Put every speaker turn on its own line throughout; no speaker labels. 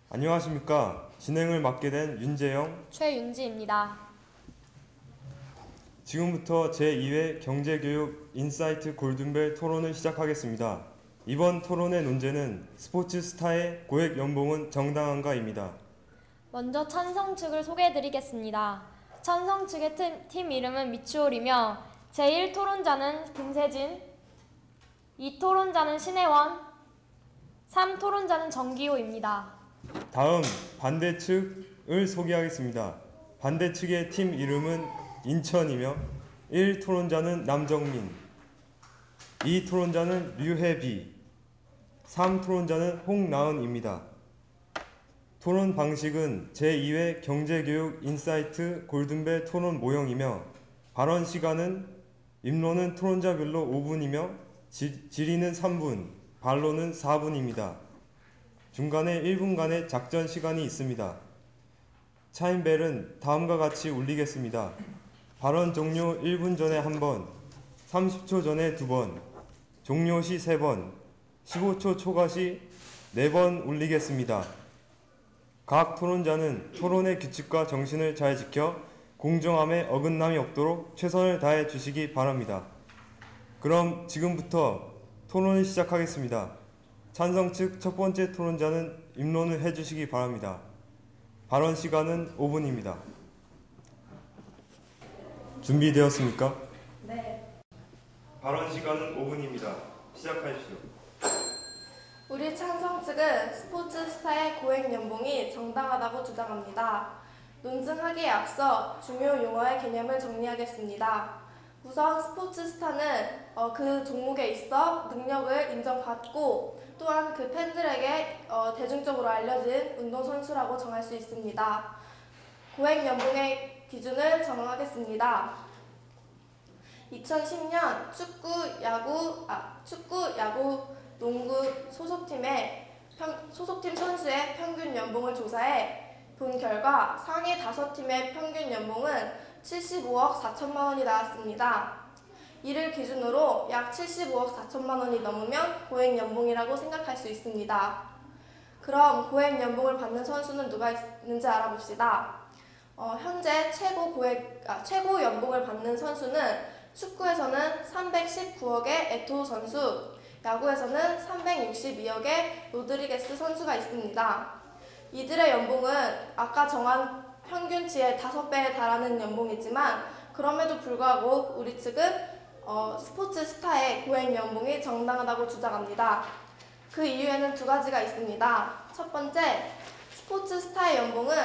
안녕하십니까. 진행을 맡게 된 윤재영,
최윤지입니다.
지금부터 제2회 경제교육 인사이트 골든벨 토론을 시작하겠습니다. 이번 토론의 논제는 스포츠 스타의 고액 연봉은 정당한가입니다.
먼저 찬성 측을 소개해드리겠습니다. 찬성 측의 팀 이름은 미추홀이며 제1토론자는 김세진, 2토론자는 신혜원, 3토론자는 정기호입니다.
다음 반대 측을 소개하겠습니다. 반대 측의 팀 이름은 인천이며 1토론자는 남정민, 2토론자는 류혜비, 3토론자는 홍나은입니다. 토론 방식은 제2회 경제교육 인사이트 골든벨 토론 모형이며 발언 시간은 입론은 토론자별로 5분이며 질의는 3분, 반론은 4분입니다. 중간에 1분간의 작전 시간이 있습니다. 차임벨은 다음과 같이 울리겠습니다. 발언 종료 1분 전에 1번, 30초 전에 2번, 종료 시 3번, 15초 초과 시 4번 울리겠습니다. 각 토론자는 토론의 규칙과 정신을 잘 지켜 공정함에 어긋남이 없도록 최선을 다해 주시기 바랍니다. 그럼 지금부터 토론을 시작하겠습니다. 찬성 측 첫 번째 토론자는 입론을 해주시기 바랍니다. 발언 시간은 5분입니다. 준비되었습니까?
네.
발언 시간은 5분입니다. 시작하십시오.
우리 찬성 측은 스포츠 스타의 고액 연봉이 정당하다고 주장합니다. 논증하기에 앞서 중요 용어의 개념을 정리하겠습니다. 우선 스포츠 스타는 그 종목에 있어 능력을 인정받고 또한 그 팬들에게 대중적으로 알려진 운동선수라고 정할 수 있습니다. 고액 연봉의 기준을 정하겠습니다. 2010년 축구, 야구, 농구 소속팀 선수의 평균 연봉을 조사해 본 결과 상위 5팀의 평균 연봉은 75억 4천만 원이 나왔습니다. 이를 기준으로 약 75억 4천만 원이 넘으면 고액 연봉이라고 생각할 수 있습니다. 그럼 고액 연봉을 받는 선수는 누가 있는지 알아봅시다. 현재 최고 연봉을 받는 선수는 축구에서는 319억의 에토 선수, 야구에서는 362억의 로드리게스 선수가 있습니다. 이들의 연봉은 아까 정한 평균치의 5배에 달하는 연봉이지만 그럼에도 불구하고 우리 측은 스포츠 스타의 고액 연봉이 정당하다고 주장합니다. 그 이유에는 2가지가 있습니다. 첫 번째, 스포츠 스타의 연봉은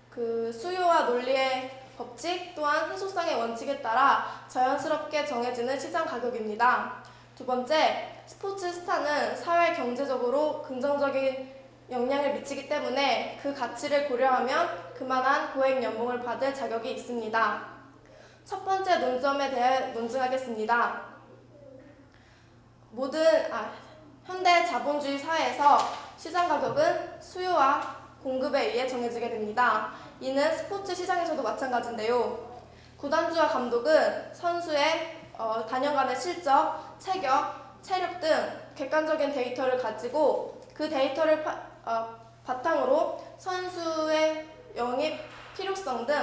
그 수요와 논리의 법칙 또한 희소성의 원칙에 따라 자연스럽게 정해지는 시장 가격입니다. 두 번째, 스포츠 스타는 사회 경제적으로 긍정적인 영향을 미치기 때문에 그 가치를 고려하면 그만한 고액 연봉을 받을 자격이 있습니다. 첫 번째 논점에 대해 논증하겠습니다. 현대 자본주의 사회에서 시장 가격은 수요와 공급에 의해 정해지게 됩니다. 이는 스포츠 시장에서도 마찬가지인데요. 구단주와 감독은 선수의 단연간의 실적, 체력 등 객관적인 데이터를 가지고 그 데이터를 바탕으로 선수의 영입 필요성 등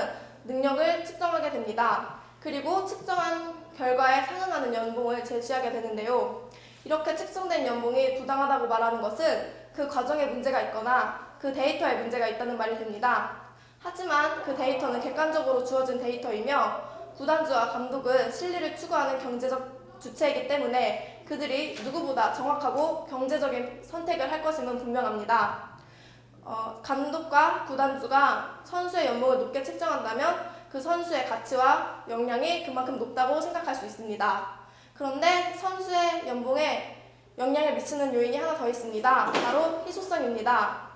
능력을 측정하게 됩니다. 그리고 측정한 결과에 상응하는 연봉을 제시하게 되는데요. 이렇게 측정된 연봉이 부당하다고 말하는 것은 그 과정에 문제가 있거나 그 데이터에 문제가 있다는 말이 됩니다. 하지만 그 데이터는 객관적으로 주어진 데이터이며 구단주와 감독은 실리를 추구하는 경제적 주체이기 때문에 그들이 누구보다 정확하고 경제적인 선택을 할 것임은 분명합니다. 감독과 구단주가 선수의 연봉을 높게 책정한다면 그 선수의 가치와 역량이 그만큼 높다고 생각할 수 있습니다. 그런데 선수의 연봉에 영향을 미치는 요인이 하나 더 있습니다. 바로 희소성입니다.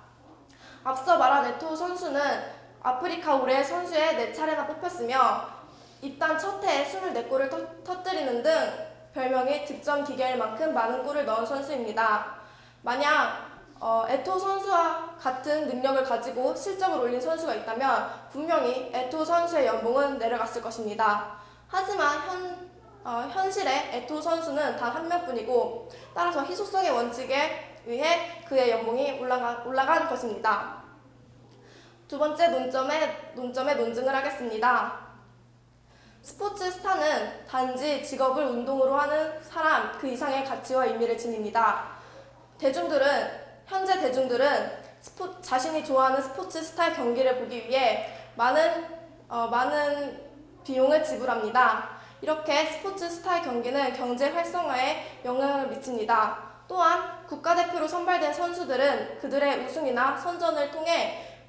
앞서 말한 에토 선수는 아프리카 올해 선수에 4차례나 뽑혔으며 입단 첫 해에 24골을 터뜨리는 등 별명이 득점 기계일 만큼 많은 골을 넣은 선수입니다. 만약 에토 선수와 같은 능력을 가지고 실적을 올린 선수가 있다면 분명히 에토 선수의 연봉은 내려갔을 것입니다. 하지만 현실에 에토 선수는 단 1명뿐이고 따라서 희소성의 원칙에 의해 그의 연봉이 올라간 것입니다. 두 번째 논점의 논증을 하겠습니다. 스포츠 스타는 단지 직업을 운동으로 하는 사람 그 이상의 가치와 의미를 지닙니다. 현재 대중들은 자신이 좋아하는 스포츠 스타의 경기를 보기 위해 많은 비용을 지불합니다. 이렇게 스포츠 스타의 경기는 경제 활성화에 영향을 미칩니다. 또한 국가대표로 선발된 선수들은 그들의 우승이나 선전을 통해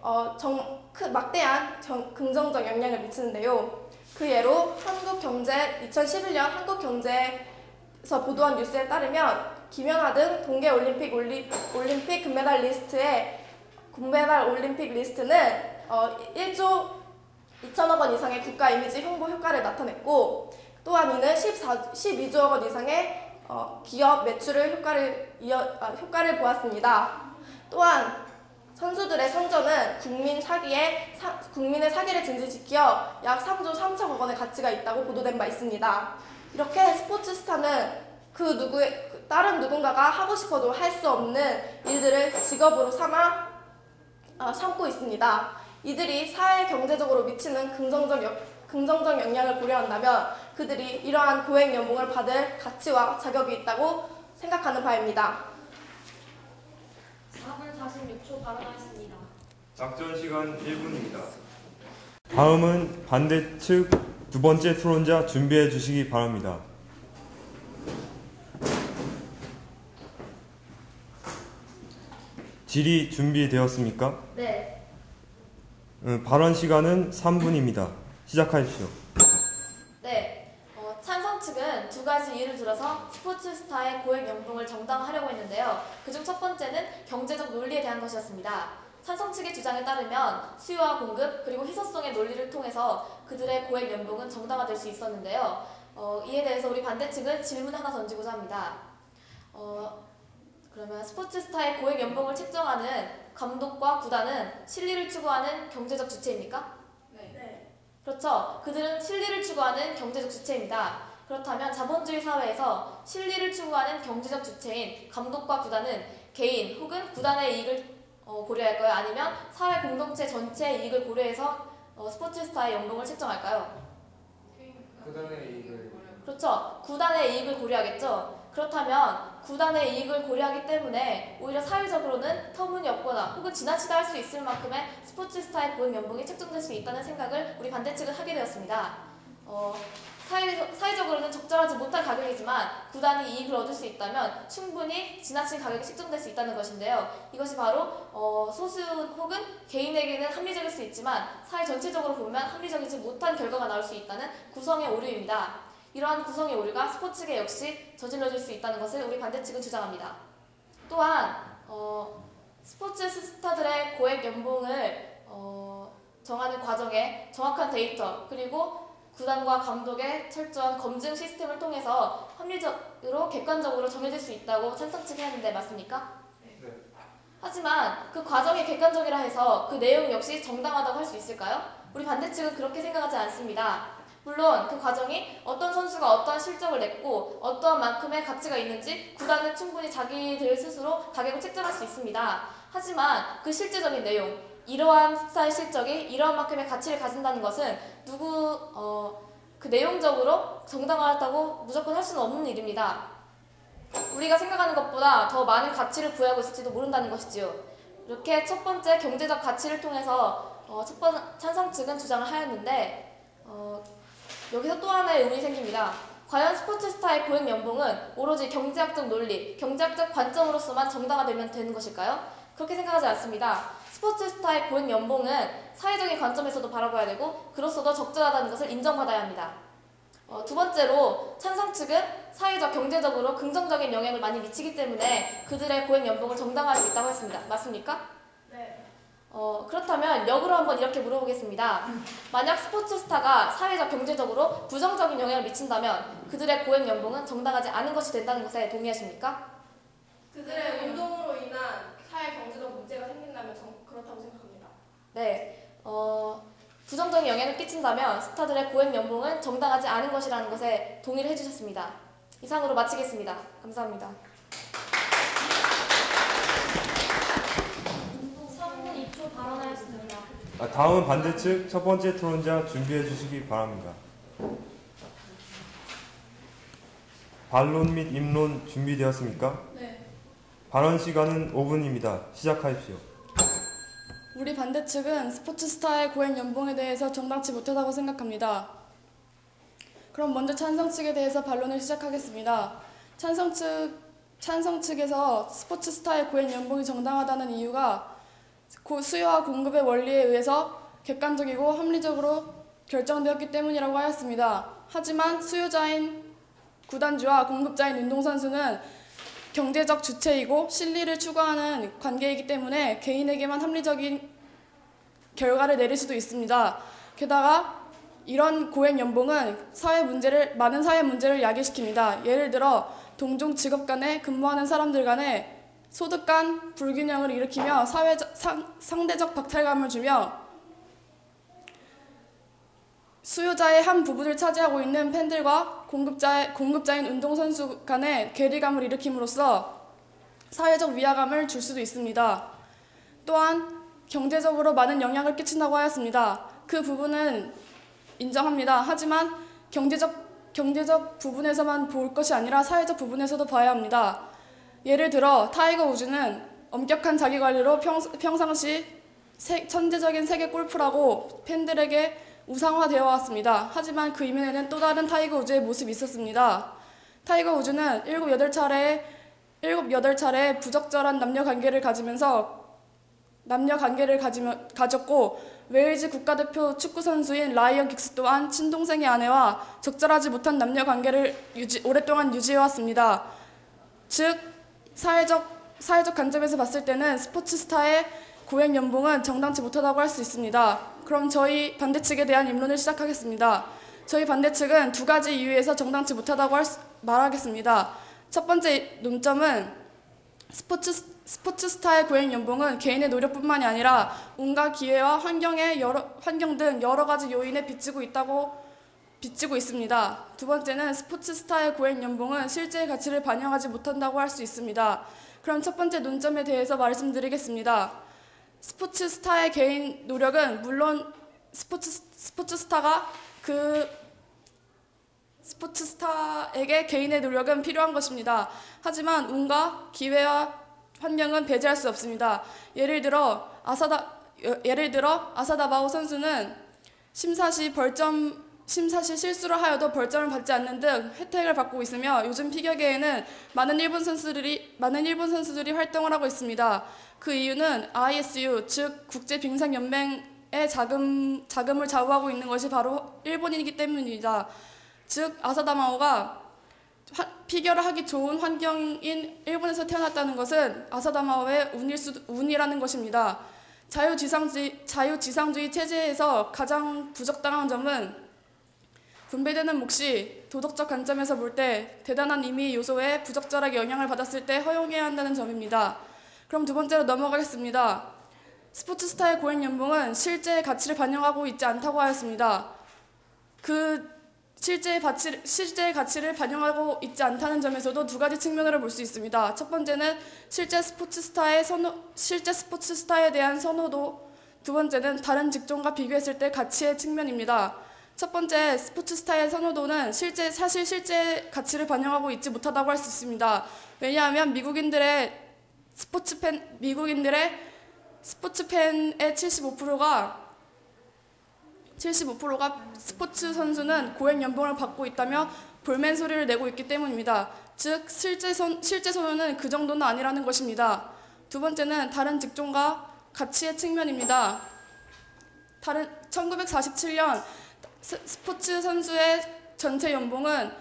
막대한 긍정적 영향을 미치는데요. 그 예로 2011년 한국경제에서 보도한 뉴스에 따르면 김연아 등 동계올림픽 금메달 올림픽 리스트는 1조 2천억 원 이상의 국가 이미지 홍보 효과를 나타냈고, 또한 이는 12조억 원 이상의 기업 매출을 효과를 보았습니다. 또한 선수들의 선전은 국민의 사기를 증진시켜 약 3조 3천억 원의 가치가 있다고 보도된 바 있습니다. 이렇게 스포츠 스타는 다른 누군가가 하고 싶어도 할 수 없는 일들을 직업으로 삼고 있습니다. 이들이 사회 경제적으로 미치는 긍정적 영향을 고려한다면 그들이 이러한 고액 연봉을 받을 가치와 자격이 있다고 생각하는 바입니다.
4분 46초 발언하겠습니다.
작전 시간 1분입니다. 다음은 반대측 두 번째 토론자 준비해 주시기 바랍니다. 질의 준비되었습니까?
네.
발언 시간은 3분입니다. 시작하십시오.
네. 찬성 측은 두 가지 이유를 들어서 스포츠 스타의 고액 연봉을 정당화하려고 했는데요. 그중 첫 번째는 경제적 논리에 대한 것이었습니다. 찬성 측의 주장에 따르면 수요와 공급 그리고 희소성의 논리를 통해서 그들의 고액 연봉은 정당화될 수 있었는데요. 이에 대해서 우리 반대측은 질문 하나 던지고자 합니다. 그러면 스포츠 스타의 고액 연봉을 책정하는 감독과 구단은 실리를 추구하는 경제적 주체입니까?
네.
그렇죠. 그들은 실리를 추구하는 경제적 주체입니다. 그렇다면 자본주의 사회에서 실리를 추구하는 경제적 주체인 감독과 구단은 개인 혹은 구단의 이익을 고려할까요? 아니면 사회 공동체 전체의 이익을 고려해서 스포츠 스타의 연봉을 책정할까요?
구단의 이익을.
그렇죠. 구단의 이익을 고려하겠죠. 그렇다면 구단의 이익을 고려하기 때문에 오히려 사회적으로는 터무니없거나 혹은 지나치다 할 수 있을 만큼의 스포츠 스타의 고액 연봉이 책정될 수 있다는 생각을 우리 반대측은 하게 되었습니다. 사회적으로는 적절하지 못한 가격이지만 구단이 이익을 얻을 수 있다면 충분히 지나친 가격이 책정될 수 있다는 것인데요. 이것이 바로 소수 혹은 개인에게는 합리적일 수 있지만 사회 전체적으로 보면 합리적이지 못한 결과가 나올 수 있다는 구성의 오류입니다. 이러한 구성의 오류가 스포츠계 역시 저질러질 수 있다는 것을 우리 반대측은 주장합니다. 또한 스포츠 스타들의 고액 연봉을 정하는 과정에 정확한 데이터 그리고 구단과 감독의 철저한 검증 시스템을 통해서 합리적으로 객관적으로 정해질 수 있다고 찬성 측이 했는데 맞습니까?
네.
하지만 그 과정이 객관적이라 해서 그 내용 역시 정당하다고 할 수 있을까요? 우리 반대측은 그렇게 생각하지 않습니다. 물론 그 과정이 어떤 선수가 어떠한 실적을 냈고 어떠한 만큼의 가치가 있는지 구단은 충분히 자기들 스스로 가격을 책정할 수 있습니다. 하지만 그 실제적인 내용, 이러한 스타의 실적이 이러한 만큼의 가치를 가진다는 것은 그 내용적으로 정당하다고 무조건 할 수는 없는 일입니다. 우리가 생각하는 것보다 더 많은 가치를 부여하고 있을지도 모른다는 것이지요. 이렇게 첫 번째 경제적 가치를 통해서 찬성 측은 주장을 하였는데 여기서 또 하나의 의문이 생깁니다. 과연 스포츠 스타의 고액 연봉은 오로지 경제학적 논리, 경제학적 관점으로서만 정당화되면 되는 것일까요? 그렇게 생각하지 않습니다. 스포츠 스타의 고액 연봉은 사회적인 관점에서도 바라봐야 되고 그로서도 적절하다는 것을 인정받아야 합니다. 두 번째로 찬성 측은 사회적, 경제적으로 긍정적인 영향을 많이 미치기 때문에 그들의 고액 연봉을 정당화할 수 있다고 했습니다. 맞습니까?
네.
그렇다면 역으로 한번 이렇게 물어보겠습니다. 만약 스포츠 스타가 사회적, 경제적으로 부정적인 영향을 미친다면 그들의 고액 연봉은 정당하지 않은 것이 된다는 것에 동의하십니까?
그들의 운동으로 인한 사회 경제적 문제가 생긴다면 그렇다고 생각합니다.
네. 부정적인 영향을 끼친다면 스타들의 고액 연봉은 정당하지 않은 것이라는 것에 동의를 해주셨습니다. 이상으로 마치겠습니다. 감사합니다.
다음은 반대측 첫 번째 토론자 준비해 주시기 바랍니다. 반론 및 입론 준비되었습니까?
네.
발언 시간은 5분입니다. 시작하십시오.
우리 반대측은 스포츠 스타의 고액 연봉에 대해서 정당치 못하다고 생각합니다. 그럼 먼저 찬성 측에 대해서 반론을 시작하겠습니다. 찬성 측에서 스포츠 스타의 고액 연봉이 정당하다는 이유가 수요와 공급의 원리에 의해서 객관적이고 합리적으로 결정되었기 때문이라고 하였습니다. 하지만 수요자인 구단주와 공급자인 운동선수는 경제적 주체이고 실리를 추구하는 관계이기 때문에 개인에게만 합리적인 결과를 내릴 수도 있습니다. 게다가 이런 고액 연봉은 많은 사회 문제를 야기시킵니다. 예를 들어 동종 직업 간에 근무하는 사람들 간에 소득 간 불균형을 일으키며 상대적 박탈감을 주며 수요자의 한 부분을 차지하고 있는 팬들과 공급자인 운동선수 간의 괴리감을 일으킴으로써 사회적 위화감을 줄 수도 있습니다. 또한 경제적으로 많은 영향을 끼친다고 하였습니다. 그 부분은 인정합니다. 하지만 경제적 부분에서만 볼 것이 아니라 사회적 부분에서도 봐야 합니다. 예를 들어 타이거 우즈는 엄격한 자기관리로 평상시 천재적인 세계 골프라고 팬들에게 우상화되어 왔습니다. 하지만 그 이면에는 또 다른 타이거 우즈의 모습이 있었습니다. 타이거 우즈는 7-8차례 부적절한 남녀관계를 가졌고 웨일즈 국가대표 축구선수인 라이언 긱스 또한 친동생의 아내와 적절하지 못한 남녀관계를 오랫동안 유지해왔습니다. 즉 사회적 관점에서 봤을 때는 스포츠 스타의 고액 연봉은 정당치 못하다고 할 수 있습니다. 그럼 저희 반대측에 대한 입론을 시작하겠습니다. 저희 반대측은 두 가지 이유에서 정당치 못하다고 말하겠습니다. 첫 번째 논점은 스포츠 스타의 고액 연봉은 개인의 노력뿐만이 아니라 온갖 기회와 환경 등 여러 가지 요인에 빚지고 있습니다. 두 번째는 스포츠 스타의 고액 연봉은 실제의 가치를 반영하지 못한다고 할 수 있습니다. 그럼 첫 번째 논점에 대해서 말씀드리겠습니다. 스포츠 스타의 개인 노력은 물론 스포츠 스타에게 개인의 노력은 필요한 것입니다. 하지만 운과 기회와 환경은 배제할 수 없습니다. 예를 들어 아사다바오 선수는 심사 시 실수를 하여도 벌점을 받지 않는 등 혜택을 받고 있으며 요즘 피겨계에는 많은 일본 선수들이 활동을 하고 있습니다. 그 이유는 ISU, 즉 국제빙상연맹의 자금을 좌우하고 있는 것이 바로 일본이기 때문입니다. 즉 아사다마오가 피겨를 하기 좋은 환경인 일본에서 태어났다는 것은 아사다마오의 운이라는 것입니다. 자유지상주의 체제에서 가장 부적당한 점은 분배되는 몫이 도덕적 관점에서 볼 때 대단한 임의 요소에 부적절하게 영향을 받았을 때 허용해야 한다는 점입니다. 그럼 두 번째로 넘어가겠습니다. 스포츠 스타의 고액 연봉은 실제의 가치를 반영하고 있지 않다고 하였습니다. 실제의 가치를 반영하고 있지 않다는 점에서도 두 가지 측면으로 볼 수 있습니다. 첫 번째는 실제 스포츠 스타에 대한 선호도, 두 번째는 다른 직종과 비교했을 때 가치의 측면입니다. 첫 번째 스포츠 스타의 선호도는 사실 실제 가치를 반영하고 있지 못하다고 할 수 있습니다. 왜냐하면 미국인들의 스포츠 팬의 75%가 스포츠 선수는 고액 연봉을 받고 있다며 볼멘 소리를 내고 있기 때문입니다. 즉 실제 선호는 그 정도는 아니라는 것입니다. 두 번째는 다른 직종과 가치의 측면입니다. 1947년 스포츠 선수의 전체 연봉은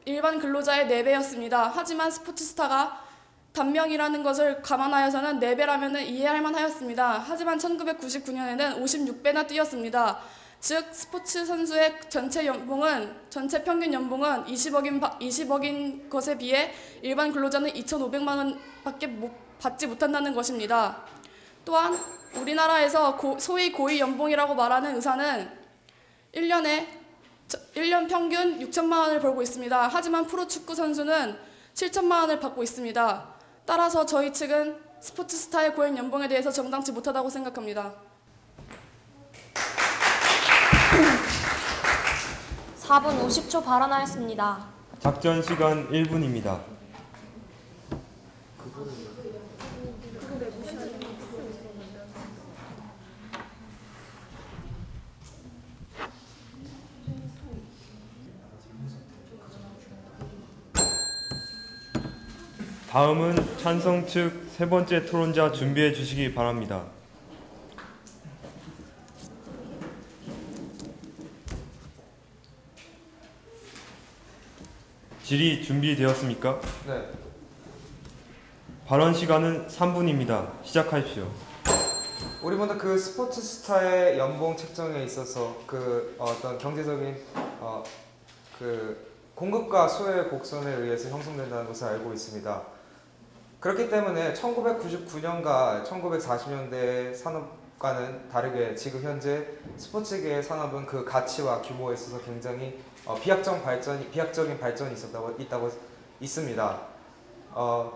일반 근로자의 4배였습니다. 하지만 스포츠 스타가 단명이라는 것을 감안하여서는 4배라면 이해할 만하였습니다. 하지만 1999년에는 56배나 뛰었습니다. 즉 스포츠 선수의 전체 평균 연봉은 20억인 것에 비해 일반 근로자는 2,500만 원밖에 받지 못한다는 것입니다. 또한 우리나라에서 소위 고위 연봉이라고 말하는 의사는 1년 평균 6천만 원을 벌고 있습니다. 하지만 프로축구 선수는 7천만 원을 받고 있습니다. 따라서 저희 측은 스포츠 스타의 고액 연봉에 대해서 정당치 못하다고 생각합니다.
4분 50초 발언하였습니다.
작전 시간 1분입니다. 다음은 찬성 측 세 번째 토론자 준비해 주시기 바랍니다. 질의 준비되었습니까?
네.
발언 시간은 3분입니다. 시작하십시오.
우리 먼저 그 스포츠 스타의 연봉 책정에 있어서 그 어떤 경제적인 그 공급과 수요의 곡선에 의해서 형성된다는 것을 알고 있습니다. 그렇기 때문에 1999년과 1940년대 산업과는 다르게 지금 현재 스포츠계의 산업은 그 가치와 규모에 있어서 굉장히 비약적인 발전이 있습니다.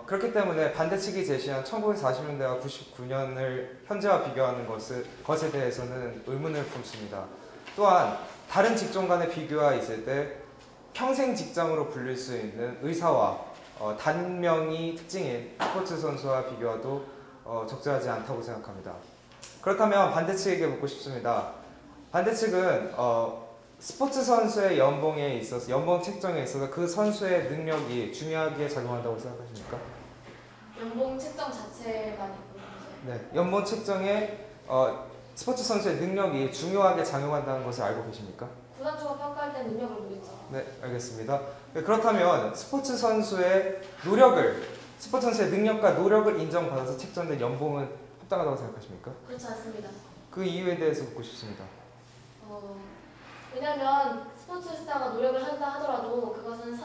그렇기 때문에 반대측이 제시한 1940년대와 99년을 현재와 비교하는 것에 대해서는 의문을 품습니다. 또한 다른 직종 간의 비교가 있을 때 평생 직장으로 불릴 수 있는 의사와 단명이 특징인 스포츠 선수와 비교해도 적절하지 않다고 생각합니다. 그렇다면 반대측에게 묻고 싶습니다. 반대측은 스포츠 선수의 연봉 책정에 있어서 그 선수의 능력이 중요하게 작용한다고 생각하십니까?
연봉 책정 자체가 아니고
네, 연봉 책정에 스포츠 선수의 능력이 중요하게 작용한다는 것을 알고 계십니까?
구단주가 평가할 때 능력을 보겠죠.
네, 알겠습니다. 그렇다면 스포츠 선수의 능력과 노력을 인정받아서 책정된 연봉은 합당하다고 생각하십니까?
그렇지 않습니다.
그 이유에 대해서 묻고 싶습니다.
왜냐하면 스포츠 스타가 노력을 한다 하더라도 그것은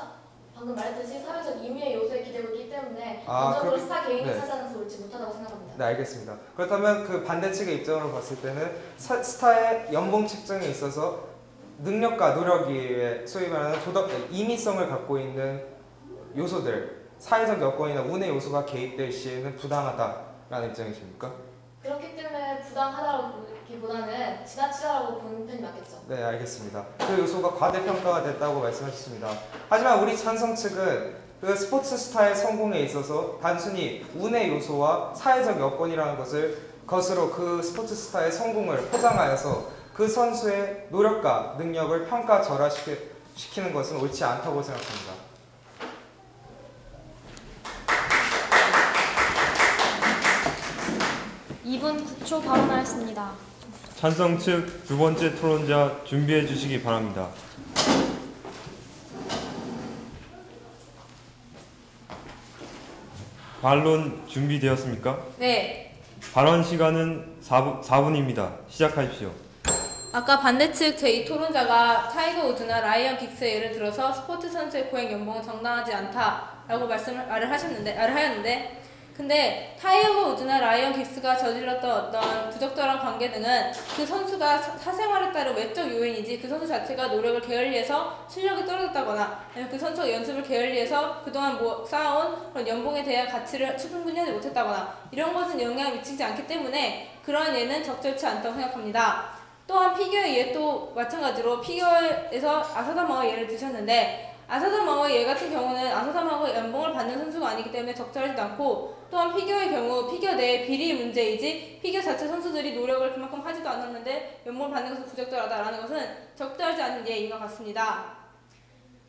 방금 말했듯이 사회적 임의의 요소에 기대고 있기 때문에 전적으로 스타 개인이 차지하면서 옳지 못하다고 생각합니다.
네, 알겠습니다. 그렇다면 그 반대측의 입장으로 봤을 때는 스타의 연봉 책정에 있어서 능력과 노력 위에 소위 말하는 임의성을 갖고 있는 요소들, 사회적 여건이나 운의 요소가 개입될 시에는 부당하다라는 입장이십니까?
그렇기 때문에 부당하다기보다는 지나치다라고 보는 편이 맞겠죠.
네, 알겠습니다. 그 요소가 과대평가가 됐다고 말씀하셨습니다. 하지만 우리 찬성 측은 그 스포츠 스타의 성공에 있어서 단순히 운의 요소와 사회적 여건이라는 것으로 그 스포츠 스타의 성공을 포장하여서 그 선수의 노력과 능력을 평가절하시키는 것은 옳지 않다고 생각합니다.
(2분 9초) 발언하였습니다.
찬성 측 두 번째 토론자 준비해 주시기 바랍니다. 반론 준비되었습니까?
네.
발언 시간은 4분입니다. 시작하십시오.
아까 반대측 제2토론자가 타이거 우즈나 라이언 긱스의 예를 들어서 스포츠 선수의 고액 연봉은 정당하지 않다라고 말을 하였는데 근데 타이거 우즈나 라이언 긱스가 저질렀던 어떤 부적절한 관계 등은 그 선수가 사생활에 따른 외적 요인이지 그 선수 자체가 노력을 게을리해서 실력이 떨어졌다거나 아니면 그 선수가 연습을 게을리해서 그동안 쌓아온 그런 연봉에 대한 가치를 충분히 하지 못했다거나 이런 것은 영향을 미치지 않기 때문에 그러한 예는 적절치 않다고 생각합니다. 또한 피겨의 예 또 마찬가지로 피겨에서 아사다마와 예를 드셨는데 아사다마와 예 같은 경우는 아사다마가 연봉을 받는 선수가 아니기 때문에 적절하지도 않고 또한 피겨의 경우 피겨 내의 비리 문제이지 피겨 자체 선수들이 노력을 그만큼 하지도 않았는데 연봉을 받는 것은 부적절하다라는 것은 적절하지 않은 예인 것 같습니다.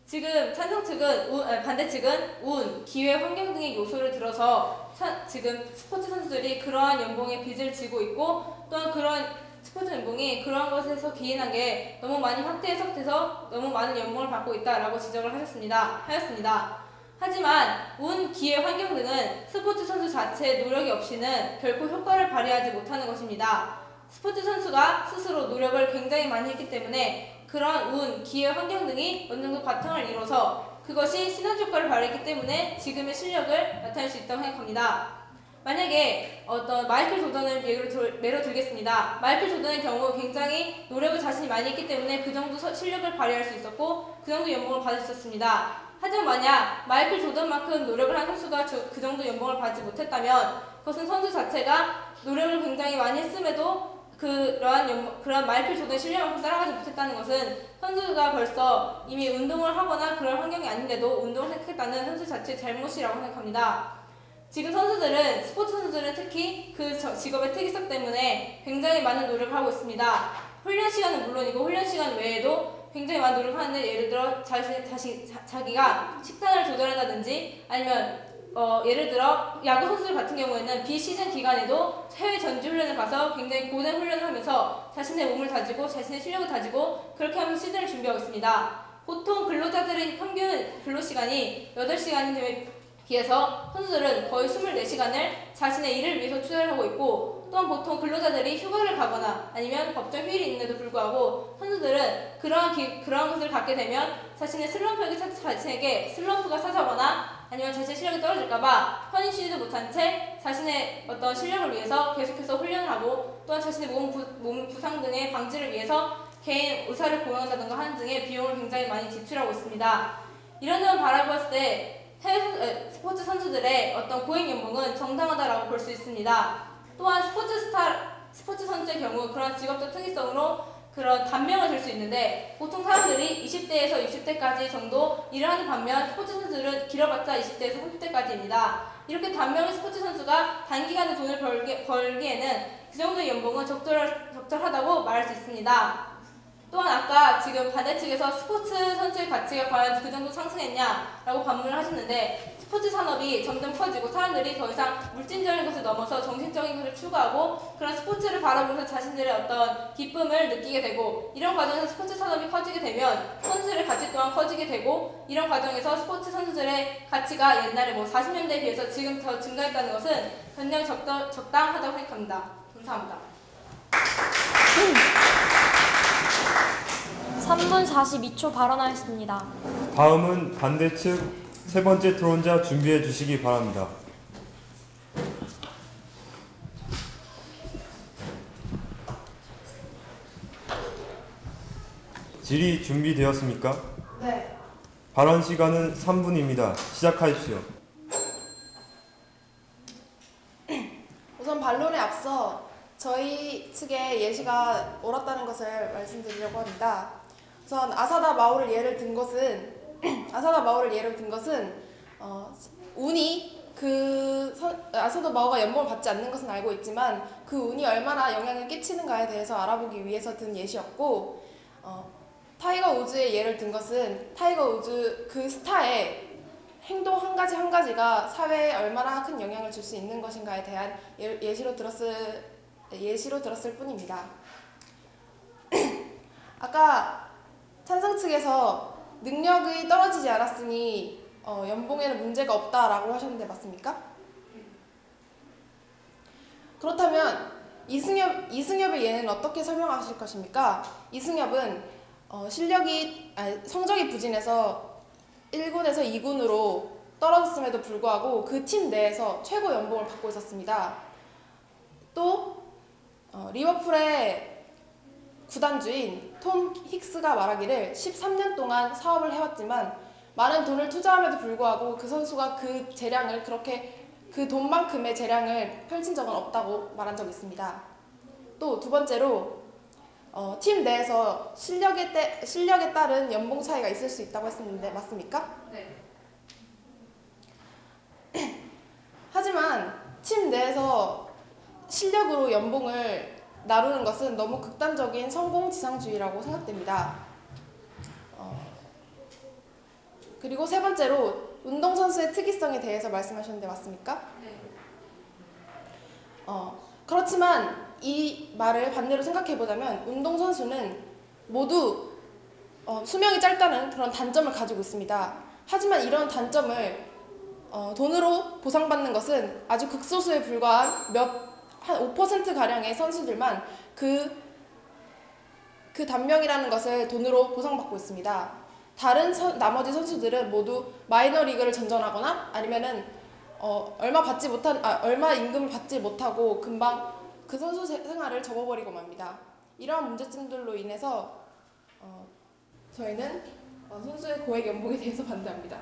지금 찬성 측은 반대측은 운, 기회, 환경 등의 요소를 들어서 지금 스포츠 선수들이 그러한 연봉에 빚을 지고 있고 또한 그런 스포츠 연봉이 그러한 것에서 기인하게 너무 많이 확대 해석돼서 너무 많은 연봉을 받고 있다라고 지적을 하였습니다. 하지만 운, 기회, 환경 등은 스포츠 선수 자체의 노력이 없이는 결코 효과를 발휘하지 못하는 것입니다. 스포츠 선수가 스스로 노력을 굉장히 많이 했기 때문에 그러한 운, 기회, 환경 등이 어느 정도 바탕을 이뤄서 그것이 시너지 효과를 발휘했기 때문에 지금의 실력을 나타낼 수 있다고 생각합니다. 만약에 어떤 마이클 조던을 예로 들겠습니다. 마이클 조던의 경우 굉장히 노력을 자신이 많이 했기 때문에 그 정도 실력을 발휘할 수 있었고 그 정도 연봉을 받을 수 있었습니다. 하지만 만약 마이클 조던만큼 노력을 한 선수가 그 정도 연봉을 받지 못했다면 그것은 선수 자체가 노력을 굉장히 많이 했음에도 그런 마이클 조던의 실력만큼 따라가지 못했다는 것은 선수가 벌써 이미 운동을 하거나 그런 환경이 아닌데도 운동을 선택했다는 선수 자체의 잘못이라고 생각합니다. 지금 스포츠 선수들은 특히 그 직업의 특이성 때문에 굉장히 많은 노력을 하고 있습니다. 훈련 시간은 물론이고 훈련 시간 외에도 굉장히 많은 노력을 하는데, 예를 들어 자기가 식단을 조절한다든지, 아니면 예를 들어 야구 선수들 같은 경우에는 비시즌 기간에도 해외 전지 훈련을 가서 굉장히 고된 훈련을 하면서 자신의 몸을 다지고 자신의 실력을 다지고 그렇게 하면서 시즌을 준비하고 있습니다. 보통 근로자들의 평균 근로시간이 8시간에 비해서 선수들은 거의 24시간을 자신의 일을 위해서 투자를 하고 있고, 또한 보통 근로자들이 휴가를 가거나 아니면 법정 휴일이 있는데도 불구하고 선수들은 그러한 것을 갖게 되면 자신에게 슬럼프가 찾아오거나 아니면 자신의 실력이 떨어질까봐 편히 쉬지도 못한 채 자신의 어떤 실력을 위해서 계속해서 훈련을 하고, 또한 자신의 몸 부상 등의 방지를 위해서 개인 의사를 고용한다든가 하는 등의 비용을 굉장히 많이 지출하고 있습니다. 이런 점을 바라보았을 때 스포츠 선수들의 어떤 고액 연봉은 정당하다라고 볼 수 있습니다. 또한 스포츠 선수의 경우 그런 직업적 특이성으로 그런 단명을 들 수 있는데, 보통 사람들이 20대에서 60대까지 정도 일을 하는 반면 스포츠 선수들은 길어봤자 20대에서 30대까지입니다. 이렇게 단명의 스포츠 선수가 단기간에 돈을 벌기에는 그 정도의 연봉은 적절하다고 말할 수 있습니다. 또한 아까 지금 반대 측에서 스포츠 선수의 가치가 과연 그 정도 상승했냐라고 반문을 하셨는데, 스포츠 산업이 점점 커지고 사람들이 더 이상 물질적인 것을 넘어서 정신적인 것을 추구하고 그런 스포츠를 바라보면서 자신들의 어떤 기쁨을 느끼게 되고, 이런 과정에서 스포츠 산업이 커지게 되면 선수들의 가치 또한 커지게 되고, 이런 과정에서 스포츠 선수들의 가치가 옛날에 40년대에 비해서 지금 더 증가했다는 것은 굉장히 적당하다고 생각합니다. 감사합니다.
3분 42초 발언하였습니다.
다음은 반대측 세 번째 토론자 준비해 주시기 바랍니다. 질의 준비되었습니까?
네.
발언 시간은 3분입니다. 시작하십시오.
우선 반론에 앞서 저희 측의 예시가 옳았다는 것을 말씀드리려고 합니다. 우선 아사다 마오를 예를 든 것은 운이 아사다 마오가 연봉을 받지 않는 것은 알고 있지만 그 운이 얼마나 영향을 끼치는가에 대해서 알아보기 위해서 든 예시였고, 타이거 우즈의 예를 든 것은 타이거 우즈 그 스타의 행동 한 가지가 사회에 얼마나 큰 영향을 줄 수 있는 것인가에 대한 예시로 들었을 뿐입니다. 아까 찬성 측에서 능력이 떨어지지 않았으니 연봉에는 문제가 없다라고 하셨는데 맞습니까? 그렇다면 이승엽의 예는 어떻게 설명하실 것입니까? 이승엽은 성적이 부진해서 1군에서 2군으로 떨어졌음에도 불구하고 그 팀 내에서 최고 연봉을 받고 있었습니다. 또 리버풀의 구단주인 톰 힉스가 말하기를 13년 동안 사업을 해왔지만 많은 돈을 투자함에도 불구하고 그 선수가 그 재량을 그 돈만큼의 재량을 펼친 적은 없다고 말한 적이 있습니다. 또 두 번째로 팀 내에서 실력에 따른 연봉 차이가 있을 수 있다고 했었는데 맞습니까?
네.
하지만 팀 내에서 실력으로 연봉을 나누는 것은 너무 극단적인 성공지상주의라고 생각됩니다. 그리고 세 번째로 운동선수의 특이성에 대해서 말씀하셨는데 맞습니까?
네.
그렇지만 이 말을 반대로 생각해보자면 운동선수는 모두 수명이 짧다는 그런 단점을 가지고 있습니다. 하지만 이런 단점을 돈으로 보상받는 것은 아주 극소수에 불과한 한 5%가량의 선수들만 그 단명이라는 것을 돈으로 보상받고 있습니다. 다른 나머지 선수들은 모두 마이너리그를 전전하거나 아니면은 얼마 임금을 받지 못하고 금방 그 선수 생활을 접어버리고 맙니다. 이러한 문제점들로 인해서 저희는 선수의 고액 연봉에 대해서 반대합니다.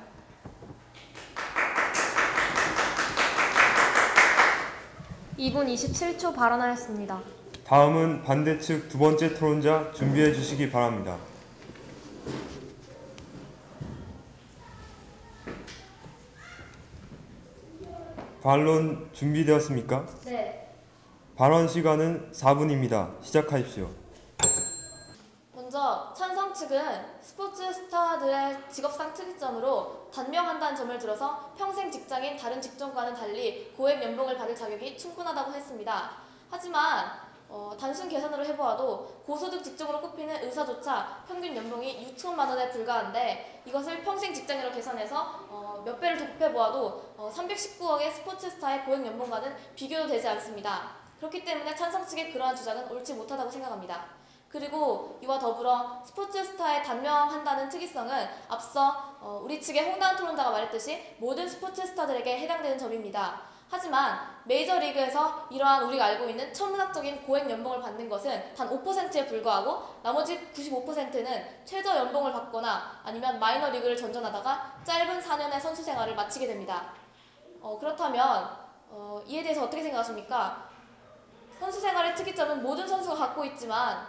2분 27초 발언하였습니다.
다음은 반대측 두 번째 토론자 준비해 주시기 바랍니다. 반론 준비되었습니까?
네.
발언 시간은 4분입니다. 시작하십시오.
먼저 찬성 측은 스포츠 스타들의 직업상 특이점으로 단명한다는 점을 들어서 평생 직장인 다른 직종과는 달리 고액 연봉을 받을 자격이 충분하다고 했습니다. 하지만 단순 계산으로 해보아도 고소득 직종으로 꼽히는 의사조차 평균 연봉이 6천만 원에 불과한데 이것을 평생 직장인으로 계산해서 몇 배를 곱해보아도 319억의 스포츠 스타의 고액 연봉과는 비교도 되지 않습니다. 그렇기 때문에 찬성 측의 그러한 주장은 옳지 못하다고 생각합니다. 그리고 이와 더불어 스포츠 스타의 단명한다는 특이성은 앞서 우리 측의 홍다은 토론자가 말했듯이 모든 스포츠 스타들에게 해당되는 점입니다. 하지만 메이저리그에서 이러한 우리가 알고 있는 천문학적인 고액 연봉을 받는 것은 단 5%에 불과하고 나머지 95%는 최저 연봉을 받거나 아니면 마이너리그를 전전하다가 짧은 4년의 선수 생활을 마치게 됩니다. 그렇다면 이에 대해서 어떻게 생각하십니까? 선수 생활의 특이점은 모든 선수가 갖고 있지만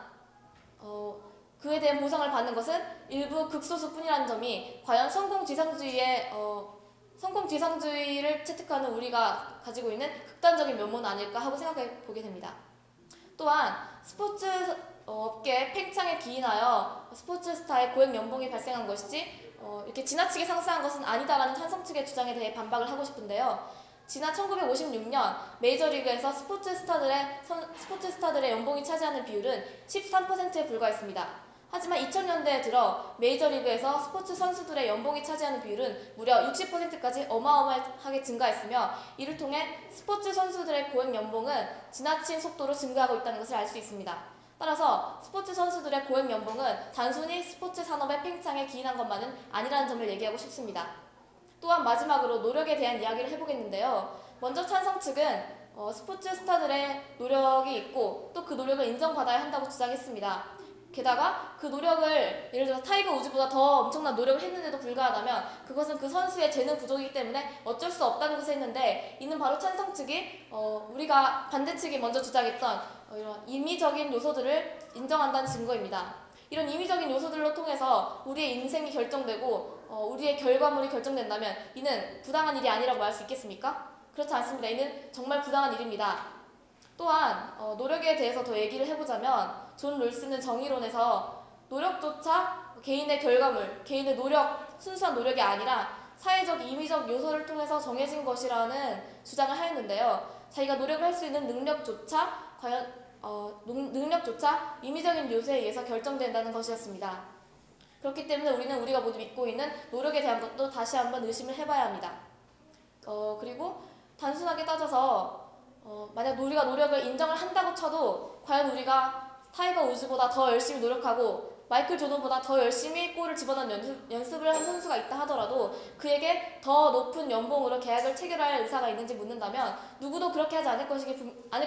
그에 대한 보상을 받는 것은 일부 극소수뿐이라는 점이 과연 성공 지상주의를 채택하는 우리가 가지고 있는 극단적인 면모는 아닐까 하고 생각해 보게 됩니다. 또한 스포츠 업계 팽창에 기인하여 스포츠 스타의 고액 연봉이 발생한 것이지 이렇게 지나치게 상승한 것은 아니다라는 찬성 측의 주장에 대해 반박을 하고 싶은데요. 지난 1956년 메이저리그에서 스포츠 스타들의 연봉이 차지하는 비율은 13%에 불과했습니다. 하지만 2000년대에 들어 메이저리그에서 스포츠 선수들의 연봉이 차지하는 비율은 무려 60%까지 어마어마하게 증가했으며 이를 통해 스포츠 선수들의 고액 연봉은 지나친 속도로 증가하고 있다는 것을 알 수 있습니다. 따라서 스포츠 선수들의 고액 연봉은 단순히 스포츠 산업의 팽창에 기인한 것만은 아니라는 점을 얘기하고 싶습니다. 또한 마지막으로 노력에 대한 이야기를 해보겠는데요. 먼저 찬성 측은 스포츠 스타들의 노력이 있고 또 그 노력을 인정받아야 한다고 주장했습니다. 게다가 그 노력을 예를 들어 타이거 우즈보다 더 엄청난 노력을 했는데도 불구하다면 그것은 그 선수의 재능 부족이기 때문에 어쩔 수 없다는 것을 했는데 이는 바로 찬성 측이 우리가 반대 측이 먼저 주장했던 이런 임의적인 요소들을 인정한다는 증거입니다. 이런 임의적인 요소들로 통해서 우리의 인생이 결정되고 우리의 결과물이 결정된다면 이는 부당한 일이 아니라고 말 수 있겠습니까? 그렇지 않습니다. 이는 정말 부당한 일입니다. 또한 노력에 대해서 더 얘기를 해보자면 존 롤스는 정의론에서 노력조차 개인의 결과물, 개인의 노력, 순수한 노력이 아니라 사회적, 임의적 요소를 통해서 정해진 것이라는 주장을 하였는데요. 자기가 노력을 할 수 있는 능력조차 임의적인 요소에 의해서 결정된다는 것이었습니다. 그렇기 때문에 우리는 우리가 모두 믿고 있는 노력에 대한 것도 다시 한번 의심을 해봐야 합니다. 그리고 단순하게 따져서 만약 우리가 노력을 인정을 한다고 쳐도 과연 우리가 타이거 우즈보다 더 열심히 노력하고 마이클 조던보다 더 열심히 골을 집어넣는 연습을 한 선수가 있다 하더라도 그에게 더 높은 연봉으로 계약을 체결할 의사가 있는지 묻는다면 누구도 그렇게 하지 않을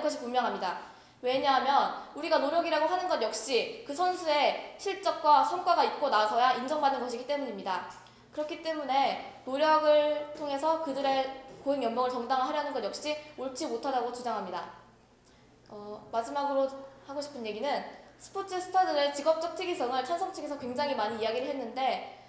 것이 분명합니다. 왜냐하면 우리가 노력이라고 하는 것 역시 그 선수의 실적과 성과가 있고 나서야 인정받는 것이기 때문입니다. 그렇기 때문에 노력을 통해서 그들의 고액 연봉을 정당화하려는 것 역시 옳지 못하다고 주장합니다. 마지막으로 하고 싶은 얘기는 스포츠 스타들의 직업적 특이성을 찬성 측에서 굉장히 많이 이야기를 했는데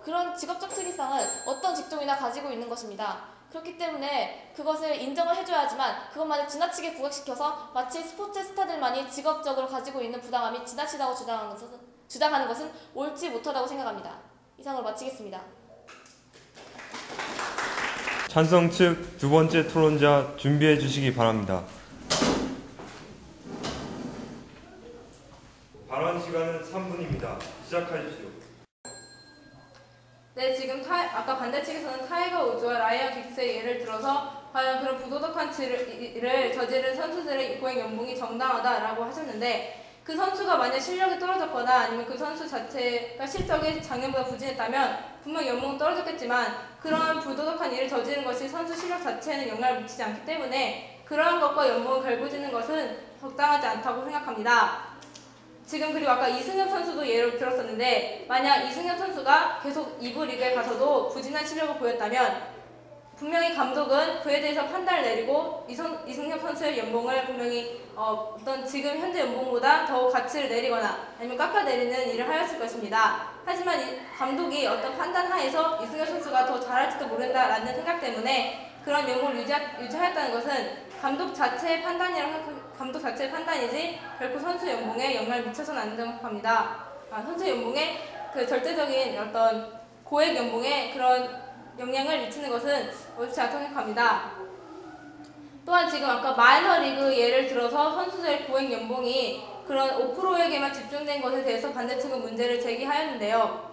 그런 직업적 특이성은 어떤 직종이나 가지고 있는 것입니다. 그렇기 때문에 그것을 인정을 해줘야 하지만 그것만을 지나치게 부각시켜서 마치 스포츠 스타들만이 직업적으로 가지고 있는 부당함이 지나치다고 주장하는 것은 옳지 못하다고 생각합니다. 이상으로 마치겠습니다.
찬성 측 두 번째 토론자 준비해 주시기 바랍니다. 발언 시간은 3분입니다. 시작하십시오.
네, 지금 아까 반대 측에서는 타이거 우즈와 라이언 긱스의 예를 들어서 과연 그런 부도덕한 일을 저지른 선수들의 고액 연봉이 정당하다라고 하셨는데 그 선수가 만약 실력이 떨어졌거나 아니면 그 선수 자체가 실적이 작년보다 부진했다면 분명 연봉은 떨어졌겠지만 그런 부도덕한 일을 저지른 것이 선수 실력 자체에는 영향을 미치지 않기 때문에 그러한 것과 연봉을 갈구지는 것은 적당하지 않다고 생각합니다. 지금 그리고 아까 이승엽 선수도 예를 들었었는데 만약 이승엽 선수가 계속 2부 리그에 가서도 부진한 실력을 보였다면 분명히 감독은 그에 대해서 판단을 내리고 이승엽 선수의 연봉을 분명히 어떤 지금 현재 연봉보다 더 가치를 내리거나 아니면 깎아내리는 일을 하였을 것입니다. 하지만 이 감독이 어떤 판단 하에서 이승엽 선수가 더 잘할지도 모른다라는 생각 때문에 그런 연봉을 유지하였다는 것은 감독 자체의 판단이지 결코 선수 연봉에 영향을 미쳐서는 안 된다고 생각합니다. 선수 연봉에 그 절대적인 어떤 고액 연봉에 그런 영향을 미치는 것은 옳지 않다고 생각합니다. 또한 지금 아까 마이너리그 예를 들어서 선수들의 고액 연봉이 그런 5%에게만 집중된 것에 대해서 반대측은 문제를 제기하였는데요.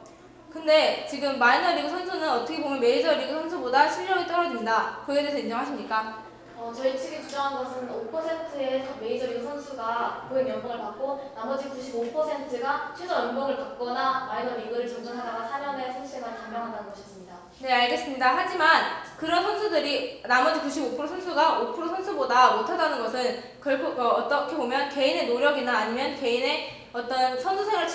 근데 지금 마이너리그 선수는 어떻게 보면 메이저리그 선수보다 실력이 떨어집니다. 그에 대해서 인정하십니까?
저희 측이 주장한 것은 5%의 메이저리그 선수가 고액 연봉을 받고 나머지 95%가 최저 연봉을 받거나 마이너리그를 전전하다가 4년의 선수생활을 감명한다는 것이었습니다.
네, 알겠습니다. 하지만 그런 선수들이 나머지 95% 선수가 5% 선수보다 못하다는 것은 결국 어떻게 보면 개인의 노력이나 아니면 개인의 어떤 선수 생활을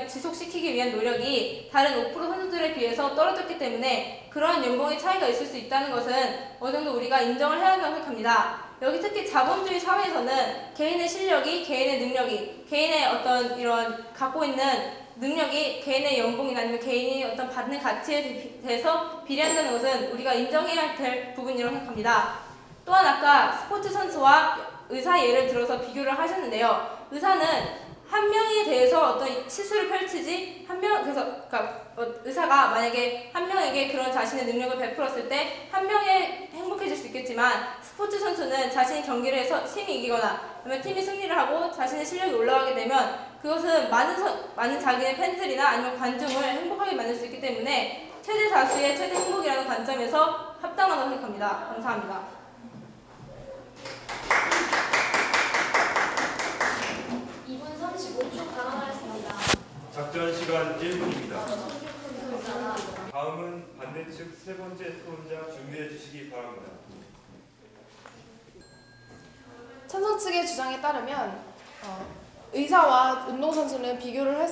지속시키기 위한 노력이 다른 5% 선수들에 비해서 떨어졌기 때문에 그러한 연봉의 차이가 있을 수 있다는 것은 어느 정도 우리가 인정을 해야 한다고 생각합니다. 여기 특히 자본주의 사회에서는 개인의 실력이, 개인의 능력이, 개인의 어떤 이런 갖고 있는 능력이 개인의 연봉이나 아니면 개인이 어떤 받는 가치에 대해서 비례한다는 것은 우리가 인정해야 될 부분이라고 생각합니다. 또한 아까 스포츠 선수와 의사 예를 들어서 비교를 하셨는데요. 의사는 한 명에 대해서 어떤 시술을 펼치지 그러니까 의사가 만약에 한 명에게 그런 자신의 능력을 베풀었을 때 한 명이 행복해질 수 있겠지만 스포츠 선수는 자신이 경기를 해서 팀이 이기거나 아니면 팀이 승리를 하고 자신의 실력이 올라가게 되면 그것은 많은 자기의 팬들이나 아니면 관중을 행복하게 만들 수 있기 때문에 최대 다수의 최대 행복이라는 관점에서 합당하다고 생각합니다. 감사합니다.
2분 35초 발언하였습니다.
작전 시간 1분입니다. 다음은 반대측 세 번째 토론자 준비해 주시기 바랍니다.
찬성 측의 주장에 따르면 의사와 운동선수는 비교를 할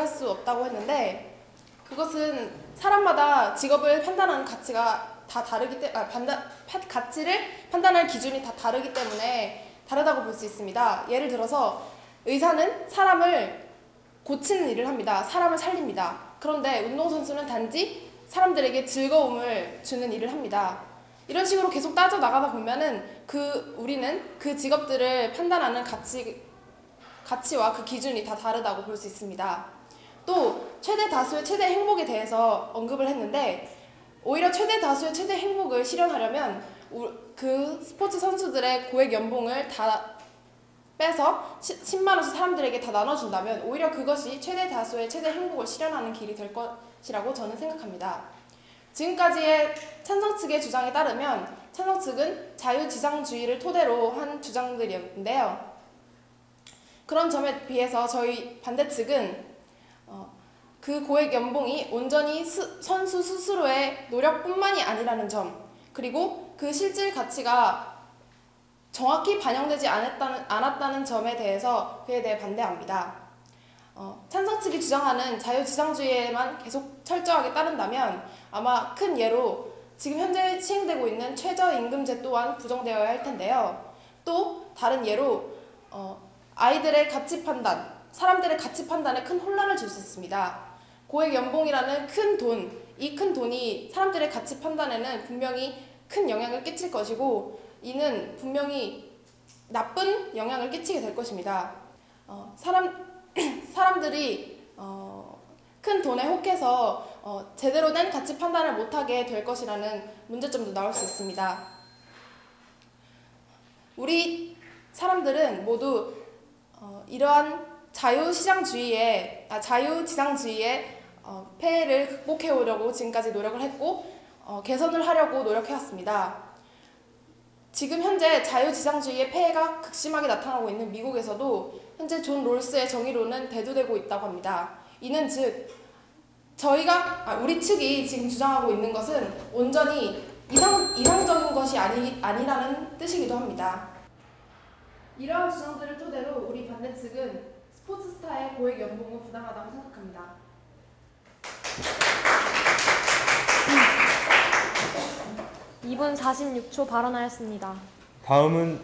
수 없다고 했는데 그것은 사람마다 직업을 판단하는 가치가 다 다르기 때문에 가치를 판단할 기준이 다 다르기 때문에 다르다고 볼 수 있습니다. 예를 들어서 의사는 사람을 고치는 일을 합니다. 사람을 살립니다. 그런데 운동선수는 단지 사람들에게 즐거움을 주는 일을 합니다. 이런 식으로 계속 따져 나가다 보면은 우리는 그 직업들을 판단하는 가치와 그 기준이 다 다르다고 볼 수 있습니다. 또 최대 다수의 최대 행복에 대해서 언급을 했는데 오히려 최대 다수의 최대 행복을 실현하려면 그 스포츠 선수들의 고액 연봉을 다 빼서 10만 원씩 사람들에게 다 나눠준다면 오히려 그것이 최대 다수의 최대 행복을 실현하는 길이 될 것이라고 저는 생각합니다. 지금까지의 찬성 측의 주장에 따르면 찬성 측은 자유지상주의를 토대로 한 주장들이었는데요. 그런 점에 비해서 저희 반대 측은 그 고액 연봉이 온전히 선수 스스로의 노력뿐만이 아니라는 점, 그리고 그 실질 가치가 정확히 반영되지 않았다는 점에 대해서 그에 대해 반대합니다. 찬성 측이 주장하는 자유지상주의에만 계속 철저하게 따른다면 아마 큰 예로 지금 현재 시행되고 있는 최저임금제 또한 부정되어야 할 텐데요. 또 다른 예로 아이들의 가치 판단, 사람들의 가치 판단에 큰 혼란을 줄 수 있습니다. 고액 연봉이라는 큰 돈, 이 큰 돈이 사람들의 가치 판단에는 분명히 큰 영향을 끼칠 것이고 이는 분명히 나쁜 영향을 끼치게 될 것입니다. 사람들이 큰 돈에 혹해서 제대로 된 가치 판단을 못하게 될 것이라는 문제점도 나올 수 있습니다. 우리 사람들은 모두 이러한 자유지상주의의 폐해를 극복해오려고 지금까지 노력을 했고 개선을 하려고 노력해왔습니다. 지금 현재 자유지상주의의 폐해가 극심하게 나타나고 있는 미국에서도 현재 존 롤스의 정의론은 대두되고 있다고 합니다. 이는 즉 우리 측이 지금 주장하고 있는 것은 온전히 이상적인 것이 아니라는 뜻이기도 합니다. 이러한 주장들을 토대로 우리 반대 측은 스포츠 스타의 고액 연봉은 부당하다고 생각합니다.
2분 46초 발언하였습니다.
다음은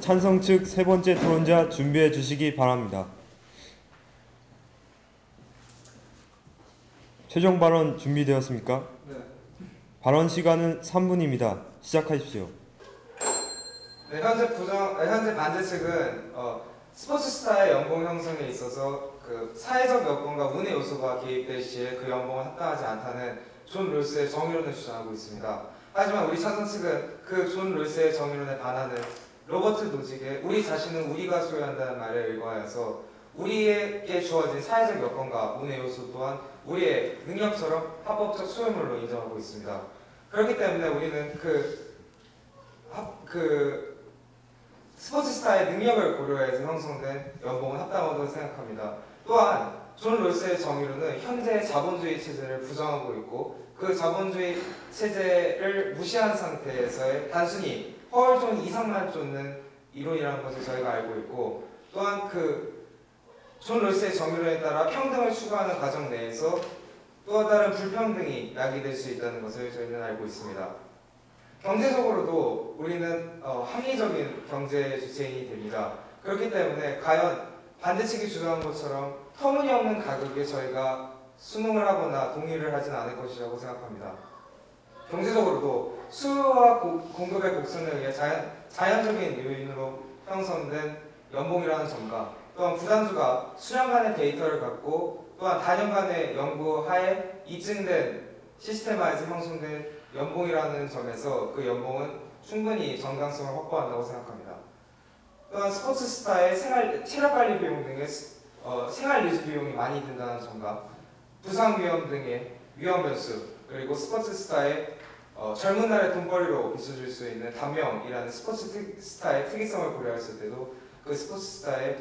찬성 측 세 번째 토론자 준비해 주시기 바랍니다. 최종 발언 준비되었습니까?
네.
발언 시간은 3분입니다. 시작하십시오.
네, 현재 반대 측은 스포츠 스타의 연봉 형성에 있어서 그 사회적 여건과 운의 요소가 개입될 시에 그 연봉은 합당하지 않다는 존 롤스의 정의론을 주장하고 있습니다. 하지만 우리 찬성 측은 그 존 롤스의 정의론에 반하는 로버트 노직의 우리 자신은 우리가 소유한다는 말에 의거하여서 우리에게 주어진 사회적 여건과 운의 요소 또한 우리의 능력처럼 합법적 소유물로 인정하고 있습니다. 그렇기 때문에 우리는 스포츠 스타의 능력을 고려해서 형성된 연봉은 합당하다고 생각합니다. 또한 존 롤스의 정의로는 현재의 자본주의 체제를 부정하고 있고 그 자본주의 체제를 무시한 상태에서의 단순히 허울존 이상만 쫓는 이론이라는 것을 저희가 알고 있고 또한 존 롤스의 정의론에 따라 평등을 추구하는 과정 내에서 또 다른 불평등이 야기될 수 있다는 것을 저희는 알고 있습니다. 경제적으로도 우리는 합리적인 경제 주체인이 됩니다. 그렇기 때문에 과연 반대측이 주장한 것처럼 터무니없는 가격에 저희가 순응을 하거나 동의를 하진 않을 것이라고 생각합니다. 경제적으로도 수요와 공급의 곡선에 의해 자연적인 요인으로 형성된 연봉이라는 점과 또한 구단주가 수년간의 데이터를 갖고 또한 다년간의 연구 하에 입증된 시스템화에서 형성된 연봉이라는 점에서 그 연봉은 충분히 정당성을 확보한다고 생각합니다. 또한 스포츠 스타의 체력관리 비용 등의 생활 유지 비용이 많이 든다는 점과 부상 위험 등의 위험 변수 그리고 스포츠 스타의 젊은 날의 돈벌이로 비춰줄 수 있는 단명이라는 스포츠 스타의 특이성을 고려했을 때도 그 스포츠 스타의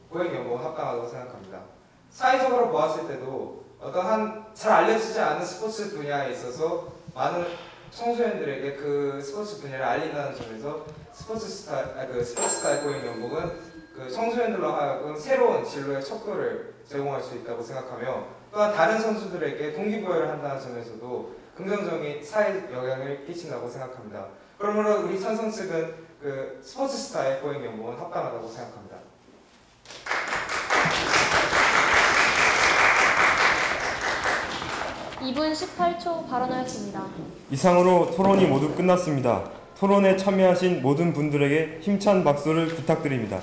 고액 연봉은 합당하다고 생각합니다. 사회적으로 보았을 때도 어떠한 잘 알려지지 않은 스포츠 분야에 있어서 많은 청소년들에게 그 스포츠 분야를 알린다는 점에서 스포츠 스타의 고액 연봉은 그 청소년들로 하여금 새로운 진로의 척도를 제공할 수 있다고 생각하며 또한 다른 선수들에게 동기부여를 한다는 점에서도 긍정적인 사회 영향을 끼친다고 생각합니다. 그러므로 우리 찬성 측은 그 스포츠 스타의 고액 연봉은 합당하다고 생각합니다.
(2분 18초) 발언하였습니다.
이상으로 토론이 모두 끝났습니다. 토론에 참여하신 모든 분들에게 힘찬 박수를 부탁드립니다.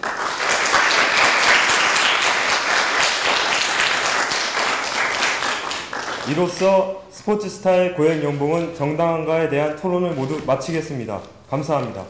이로써 스포츠 스타의 고액 연봉은 정당한가에 대한 토론을 모두 마치겠습니다. 감사합니다.